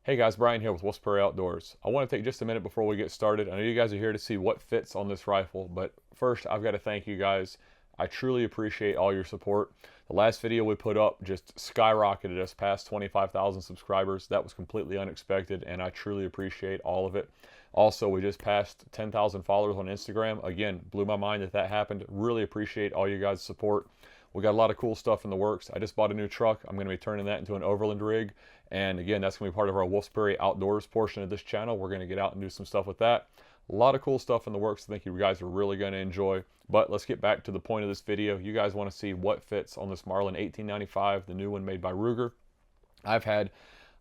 Hey guys, Brian here with Wolfsburg Outdoors. I want to take just a minute before we get started. I know you guys are here to see what fits on this rifle, but first I've got to thank you guys. I truly appreciate all your support. The last video we put up just skyrocketed us past 25,000 subscribers. That was completely unexpected, and I truly appreciate all of it. Also, we just passed 10,000 followers on Instagram. Again, blew my mind that that happened. Really appreciate all you guys' support. We got a lot of cool stuff in the works. I just bought a new truck. I'm going to be turning that into an overland rig. And again, that's going to be part of our Wolfsburg Outdoors portion of this channel. We're going to get out and do some stuff with that. A lot of cool stuff in the works I think you guys are really going to enjoy. But let's get back to the point of this video. You guys want to see what fits on this Marlin 1895, the new one made by Ruger. I've had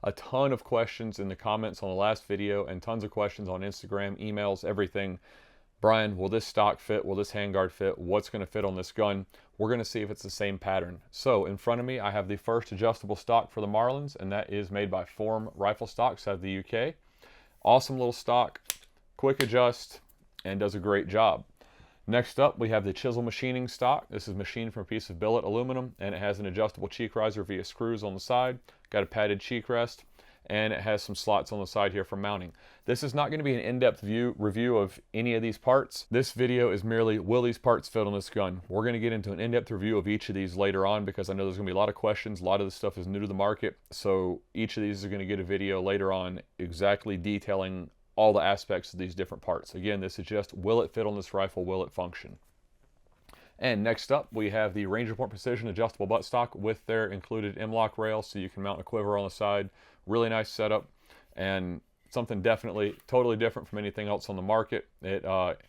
a ton of questions in the comments on the last video and tons of questions on Instagram, emails, everything. Brian, will this stock fit? Will this handguard fit? What's going to fit on this gun? We're going to see if it's the same pattern. So in front of me, I have the first adjustable stock for the Marlins, and that is made by Form Rifle Stocks out of the UK. Awesome little stock, quick adjust, and does a great job. Next up, we have the chisel machining stock. This is machined from a piece of billet aluminum, and it has an adjustable cheek riser via screws on the side. Got a padded cheek rest, and it has some slots on the side here for mounting. This is not going to be an in-depth review of any of these parts. This video is merely, will these parts fit on this gun? We're going to get into an in-depth review of each of these later on because I know there's going to be a lot of questions. A lot of this stuff is new to the market, so each of these is going to get a video later on exactly detailing all the aspects of these different parts. Again, this is just, will it fit on this rifle? Will it function? And next up, we have the Ranger Point Precision adjustable buttstock with their included M-LOK rail, so you can mount a quiver on the side. Really nice setup, and something definitely totally different from anything else on the market. It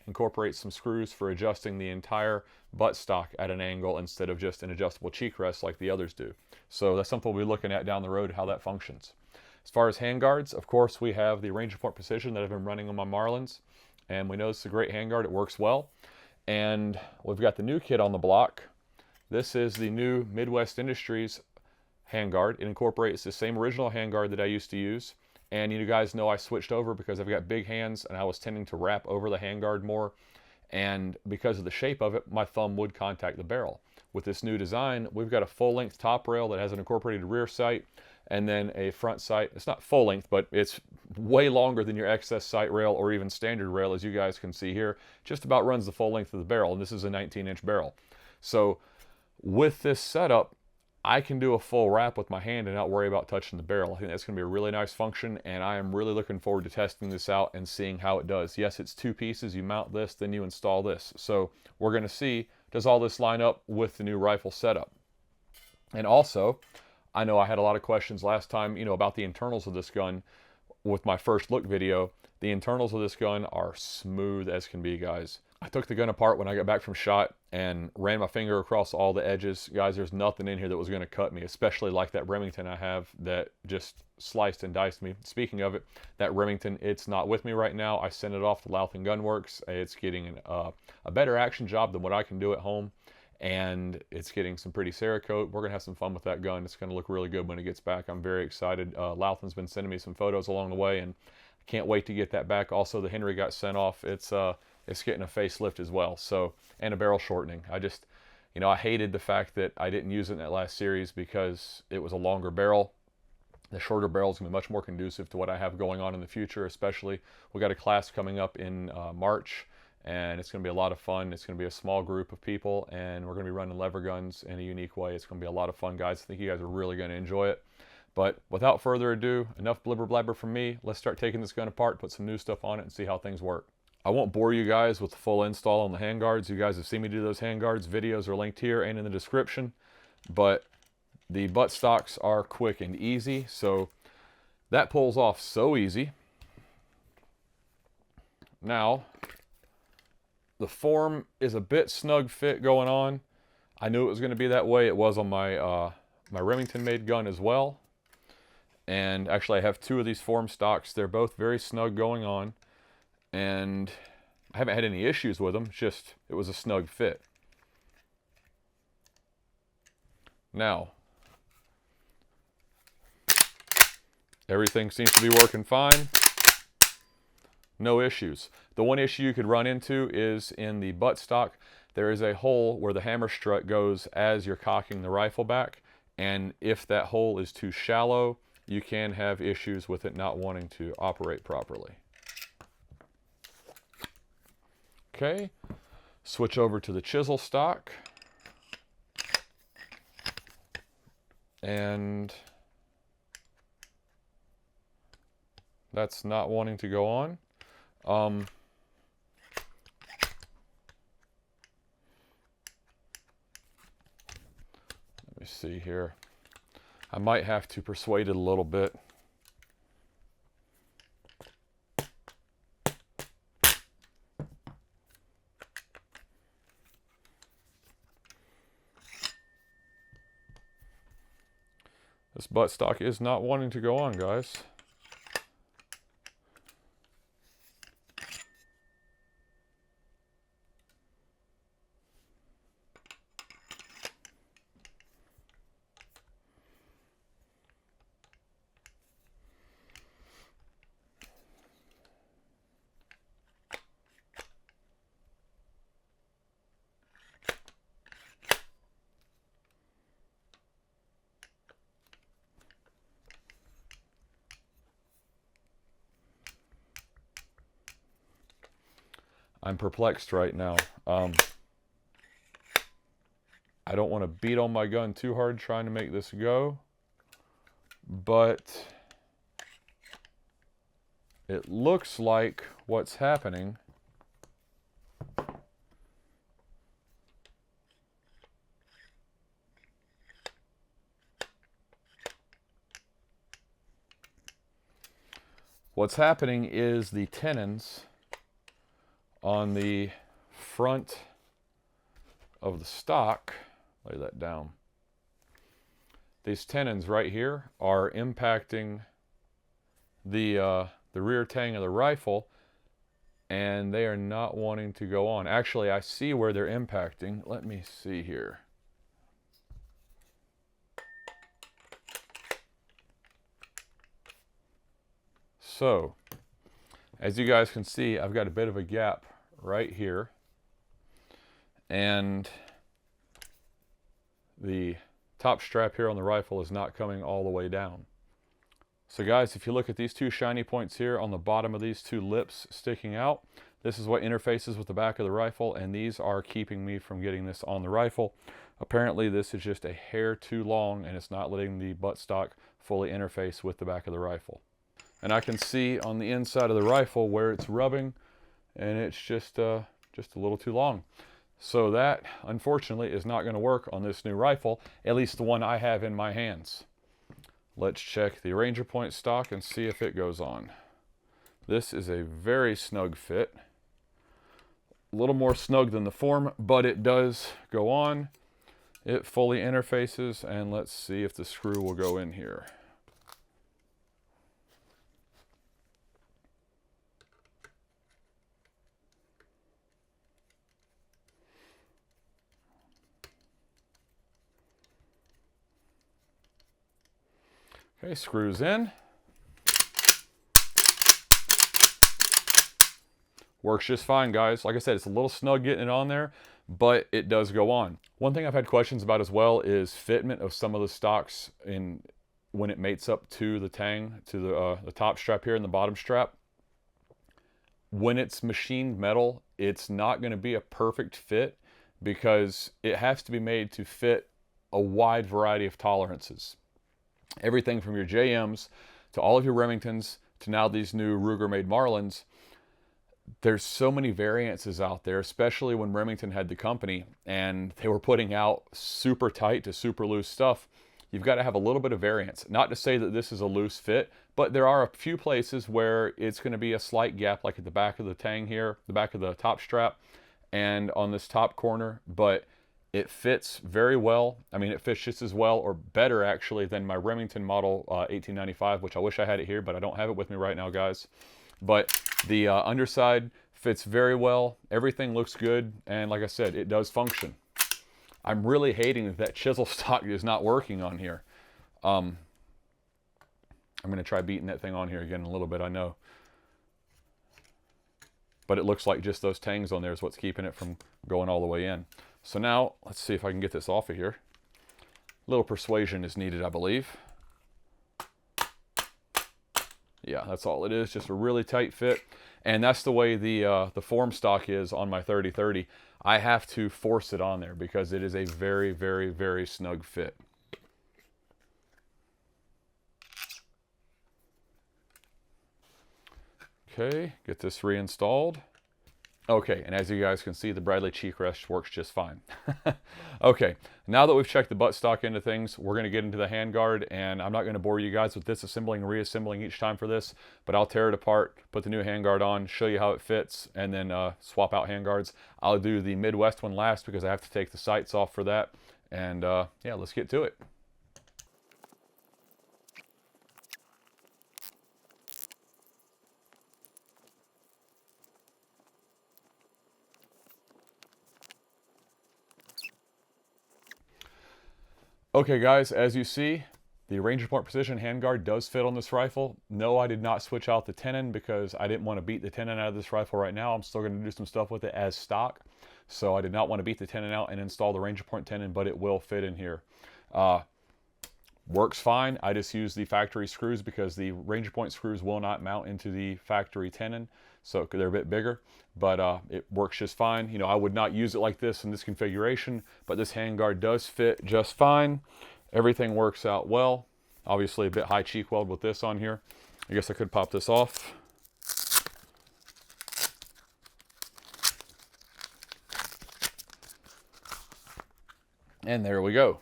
incorporates some screws for adjusting the entire buttstock at an angle instead of just an adjustable cheek rest like the others do. So that's something we'll be looking at down the road, how that functions. As far as handguards, of course, we have the Ranger Point Precision that I've been running on my Marlins, and we know it's a great handguard. It works well. And we've got the new kit on the block. This is the new Midwest Industries handguard. It incorporates the same original handguard that I used to use. And you guys know I switched over because I've got big hands and I was tending to wrap over the handguard more. And because of the shape of it, my thumb would contact the barrel. With this new design, we've got a full-length top rail that has an incorporated rear sight and then a front sight. It's not full length, but it's way longer than your excess sight rail or even standard rail, as you guys can see here. Just about runs the full length of the barrel, and this is a 19-inch barrel. So with this setup, I can do a full wrap with my hand and not worry about touching the barrel. I think that's going to be a really nice function, and I am really looking forward to testing this out and seeing how it does. Yes, it's two pieces. You mount this, then you install this. So we're going to see, does all this line up with the new rifle setup? And also, I know I had a lot of questions last time, about the internals of this gun with my first look video. The internals of this gun are smooth as can be, guys. I took the gun apart when I got back from shot and ran my finger across all the edges. Guys, there's nothing in here that was going to cut me, especially like that Remington I have that just sliced and diced me. Speaking of it, that Remington, it's not with me right now. I sent it off to Louth & Gun Works. It's getting a better action job than what I can do at home. And it's getting some pretty Cerakote. We're going to have some fun with that gun. It's going to look really good when it gets back. I'm very excited. Louthen's been sending me some photos along the way, and I can't wait to get that back. Also, the Henry got sent off. It's getting a facelift as well, so, and a barrel shortening. I just, I hated the fact that I didn't use it in that last series because it was a longer barrel. The shorter barrel is going to be much more conducive to what I have going on in the future, especially. We got a class coming up in March, and it's going to be a lot of fun. It's going to be a small group of people, and we're going to be running lever guns in a unique way. It's going to be a lot of fun, guys. I think you guys are really going to enjoy it. But without further ado, enough blibber blabber from me. Let's start taking this gun apart, put some new stuff on it, and see how things work. I won't bore you guys with the full install on the handguards. You guys have seen me do those handguards. Videos are linked here and in the description. But the butt stocks are quick and easy, so that pulls off so easy. Now, the form is a bit snug fit going on. I knew it was going to be that way. It was on my my Remington made gun as well. And actually I have two of these form stocks. They're both very snug going on. And I haven't had any issues with them. It's just, it was a snug fit. Now, everything seems to be working fine. No issues. The one issue you could run into is in the buttstock. There is a hole where the hammer strut goes as you're cocking the rifle back. And if that hole is too shallow, you can have issues with it not wanting to operate properly. Okay, switch over to the chisel stock. And that's not wanting to go on. Let me see here. I might have to persuade it a little bit. This buttstock is not wanting to go on, guys. I'm perplexed right now. I don't want to beat on my gun too hard trying to make this go, but it looks like what's happening is the tenons on the front of the stock, lay that down. These tenons right here are impacting the rear tang of the rifle, and they are not wanting to go on. Actually, I see where they're impacting. Let me see here. So, as you guys can see, I've got a bit of a gap right here, and the top strap here on the rifle is not coming all the way down. So guys, if you look at these two shiny points here on the bottom of these two lips sticking out, this is what interfaces with the back of the rifle, and these are keeping me from getting this on the rifle. Apparently this is just a hair too long, and it's not letting the buttstock fully interface with the back of the rifle. And I can see on the inside of the rifle where it's rubbing, and it's just a little too long. So that, unfortunately, is not going to work on this new rifle, at least the one I have in my hands. Let's check the Ranger Point stock and see if it goes on. This is a very snug fit. A little more snug than the form, but it does go on. It fully interfaces, and let's see if the screw will go in here. Okay, screws in. Works just fine, guys. Like I said, it's a little snug getting it on there, but it does go on. One thing I've had questions about as well is fitment of some of the stocks when it mates up to the tang, to the top strap here and the bottom strap. When it's machined metal, it's not going to be a perfect fit because it has to be made to fit a wide variety of tolerances. Everything from your JMs to all of your Remingtons to now these new Ruger-made Marlins. There's so many variances out there, especially when Remington had the company and they were putting out super tight to super loose stuff. You've got to have a little bit of variance. Not to say that this is a loose fit, but there are a few places where it's going to be a slight gap, like at the back of the tang here, the back of the top strap, and on this top corner, but it fits very well. I mean, it fits just as well or better actually than my Remington model 1895, which I wish I had it here, but I don't have it with me right now, guys. But the underside fits very well. Everything looks good, and like I said, it does function. I'm really hating that chisel stock is not working on here. I'm going to try beating that thing on here again in a little bit, I know. But it looks like just those tangs on there is what's keeping it from going all the way in. So now, let's see if I can get this off of here. A little persuasion is needed, I believe. Yeah, that's all it is, just a really tight fit. And that's the way the form stock is on my 30-30. I have to force it on there because it is a very, very, very snug fit. Okay, get this reinstalled. Okay, and as you guys can see, the Bradley cheek rest works just fine. Okay, now that we've checked the buttstock into things, we're going to get into the handguard, and I'm not going to bore you guys with disassembling and reassembling each time for this, but I'll tear it apart, put the new handguard on, show you how it fits, and then swap out handguards. I'll do the Midwest one last because I have to take the sights off for that, and yeah, let's get to it. Okay guys, as you see, the Ranger Point Precision handguard does fit on this rifle. No, I did not switch out the tenon because I didn't want to beat the tenon out of this rifle right now. I'm still going to do some stuff with it as stock. So I did not want to beat the tenon out and install the Ranger Point tenon, but it will fit in here. Works fine. I just use the factory screws because the Ranger Point screws will not mount into the factory tenon. So they're a bit bigger, but it works just fine. You know, I would not use it like this in this configuration, but this handguard does fit just fine. Everything works out well. Obviously a bit high cheek weld with this on here. I guess I could pop this off. And there we go.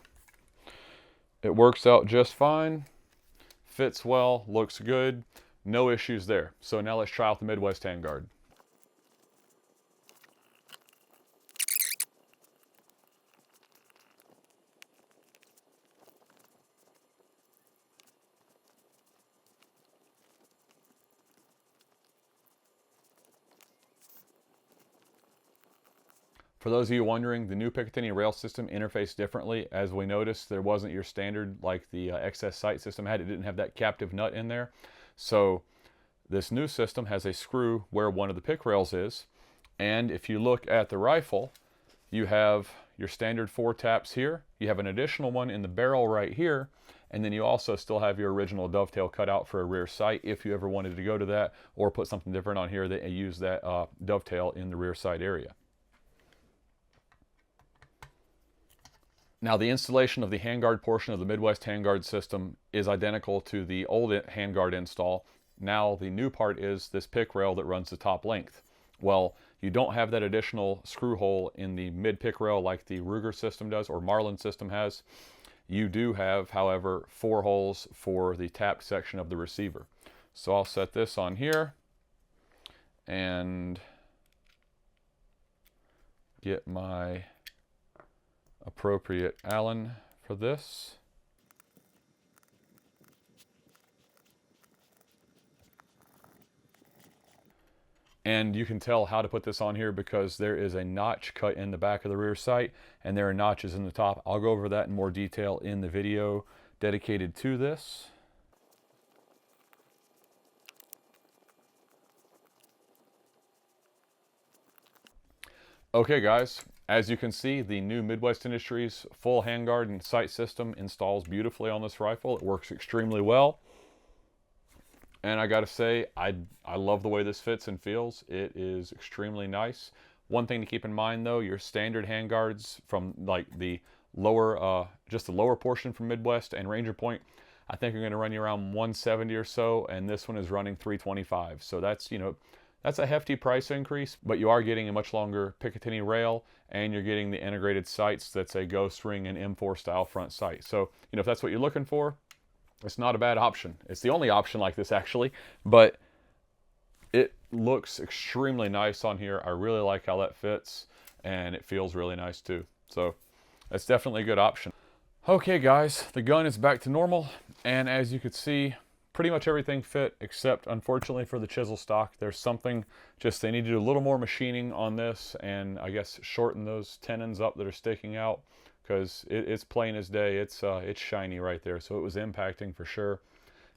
It works out just fine. Fits well, looks good. No issues there. So now let's try out the Midwest handguard. For those of you wondering, the new Picatinny rail system interfaced differently. As we noticed, there wasn't your standard like the XS sight system had. It didn't have that captive nut in there. So this new system has a screw where one of the pick rails is. And if you look at the rifle, you have your standard 4 taps here. You have an additional one in the barrel right here. And then you also still have your original dovetail cut out for a rear sight if you ever wanted to go to that, or put something different on here that use that dovetail in the rear sight area. Now the installation of the handguard portion of the Midwest handguard system is identical to the old handguard install. Now the new part is this pick rail that runs the top length. Well, you don't have that additional screw hole in the mid pick rail like the Ruger system does or Marlin system has. You do have, however, 4 holes for the tapped section of the receiver. So I'll set this on here and get my appropriate Allen for this. And you can tell how to put this on here because there is a notch cut in the back of the rear sight and there are notches in the top. I'll go over that in more detail in the video dedicated to this. Okay guys, as you can see, the new Midwest Industries full handguard and sight system installs beautifully on this rifle. It works extremely well. And I gotta say, I love the way this fits and feels. It is extremely nice. One thing to keep in mind though, your standard handguards from like the lower, just the lower portion from Midwest and Ranger Point, I think are gonna run you around 170 or so, and this one is running 325. So that's, you know, that's a hefty price increase, but you are getting a much longer Picatinny rail and you're getting the integrated sights that's a ghost ring and M4 style front sight. So, you know, if that's what you're looking for, it's not a bad option. It's the only option like this actually, but it looks extremely nice on here. I really like how that fits and it feels really nice too. So that's definitely a good option. Okay guys, the gun is back to normal, and as you could see, pretty much everything fit except unfortunately for the chisel stock. There's something, just they need to do a little more machining on this and I guess shorten those tenons up that are sticking out, because it's plain as day. It's shiny right there, so it was impacting for sure,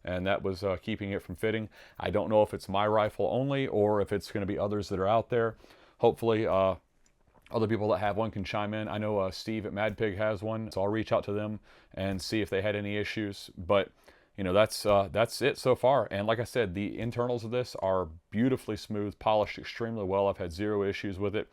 and that was keeping it from fitting. I don't know if it's my rifle only or if it's going to be others that are out there. Hopefully other people that have one can chime in. I know Steve at Mad Pig has one, so I'll reach out to them and see if they had any issues. But you know, that's it so far. And like I said, the internals of this are beautifully smooth, polished extremely well. I've had zero issues with it.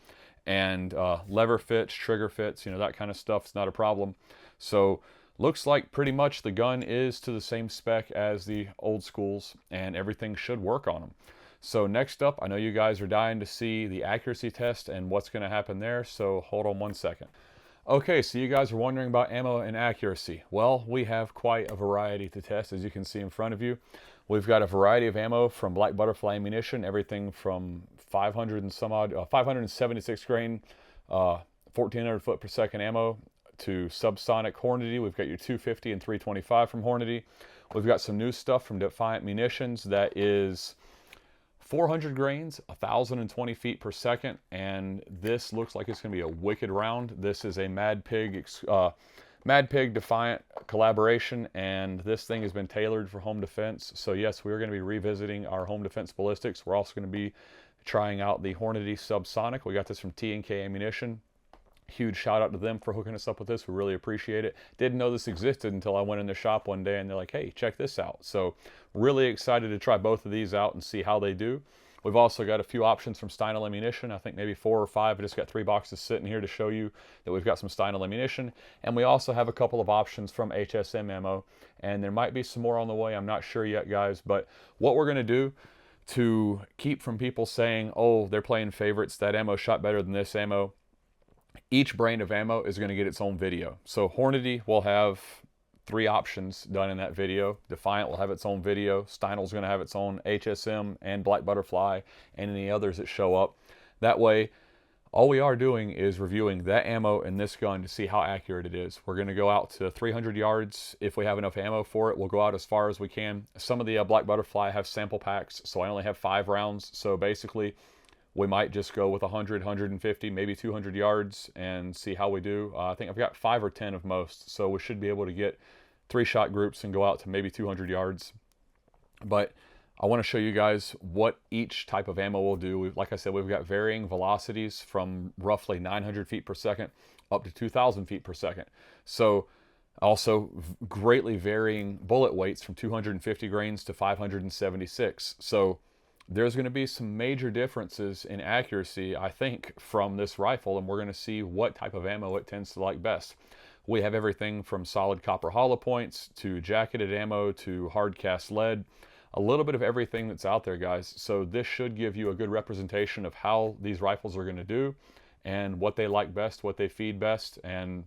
And lever fits, trigger fits, you know, that kind of stuff is not a problem. So looks like pretty much the gun is to the same spec as the old schools, and everything should work on them. So next up, I know you guys are dying to see the accuracy test and what's going to happen there, so hold on one second. Okay, so you guys are wondering about ammo and accuracy. Well, we have quite a variety to test, as you can see in front of you. We've got a variety of ammo from Black Butterfly Ammunition, everything from 500 and some odd, 576 grain, 1400 foot per second ammo to subsonic Hornady. We've got your 250 and 325 from Hornady. We've got some new stuff from Defiant Munitions that is 400 grains, 1,020 feet per second, and this looks like it's going to be a wicked round. This is a Mad Pig Defiant collaboration, and this thing has been tailored for home defense. So yes, we're going to be revisiting our home defense ballistics. We're also going to be trying out the Hornady Subsonic. We got this from T&K Ammunition. Huge shout out to them for hooking us up with this. We really appreciate it. Didn't know this existed until I went in the shop one day and they're like, hey, check this out. So really excited to try both of these out and see how they do. We've also got a few options from Steinel Ammunition. I think maybe 4 or 5. I just got 3 boxes sitting here to show you that we've got some Steinel Ammunition. And we also have a couple of options from HSM Ammo. And there might be some more on the way. I'm not sure yet, guys. But what we're going to do to keep from people saying, oh, they're playing favorites, that ammo shot better than this ammo, each brand of ammo is going to get its own video. So Hornady will have 3 options done in that video. Defiant will have its own video. Steinel's going to have its own HSM and Black Butterfly and any others that show up. That way, all we are doing is reviewing that ammo and this gun to see how accurate it is. We're going to go out to 300 yards. If we have enough ammo for it, we'll go out as far as we can. Some of the Black Butterfly have sample packs, so I only have 5 rounds. So basically, we might just go with 100, 150, maybe 200 yards and see how we do. I think I've got 5 or 10 of most, so we should be able to get 3-shot groups and go out to maybe 200 yards. But I want to show you guys what each type of ammo will do. Like I said, we've got varying velocities from roughly 900 feet per second up to 2,000 feet per second. So also greatly varying bullet weights from 250 grains to 576. So there's going to be some major differences in accuracy, I think, from this rifle, and we're going to see what type of ammo it tends to like best. We have everything from solid copper hollow points to jacketed ammo to hard cast lead, a little bit of everything that's out there, guys. So this should give you a good representation of how these rifles are going to do and what they like best, what they feed best, and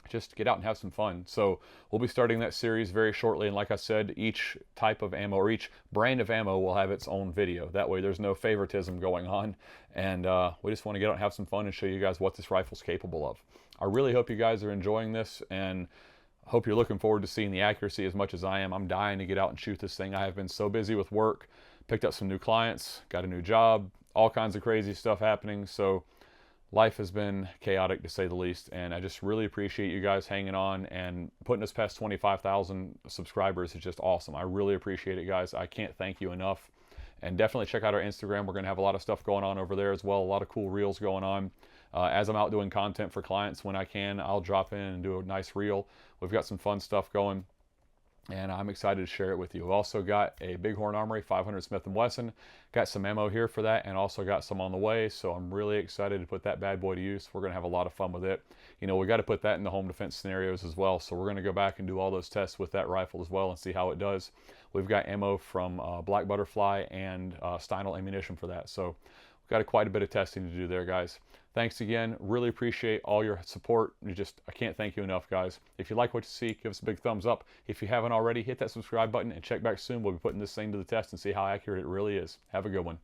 just get out and have some fun. So we'll be starting that series very shortly, and like I said, each type of ammo or each brand of ammo will have its own video. That way there's no favoritism going on, and we just want to get out and have some fun and show you guys what this rifle's capable of. I really hope you guys are enjoying this, and hope you're looking forward to seeing the accuracy as much as I am. I'm dying to get out and shoot this thing. I have been so busy with work, picked up some new clients, got a new job, all kinds of crazy stuff happening. So life has been chaotic, to say the least, and I just really appreciate you guys hanging on and putting us past 25,000 subscribers is just awesome. I really appreciate it, guys. I can't thank you enough. And definitely check out our Instagram. We're going to have a lot of stuff going on over there as well, a lot of cool reels going on. As I'm out doing content for clients when I can, I'll drop in and do a nice reel. We've got some fun stuff going, and I'm excited to share it with you. We've also got a Bighorn Armory 500 Smith & Wesson. Got some ammo here for that, and also got some on the way, so I'm really excited to put that bad boy to use. We're going to have a lot of fun with it. You know, we got to put that in the home defense scenarios as well, so we're going to go back and do all those tests with that rifle as well and see how it does. We've got ammo from Black Butterfly and Steinel Ammunition for that, so we've got quite a bit of testing to do there, guys. Thanks again. Really appreciate all your support. I can't thank you enough, guys. If you like what you see, give us a big thumbs up. If you haven't already, hit that subscribe button and check back soon. We'll be putting this thing to the test and see how accurate it really is. Have a good one.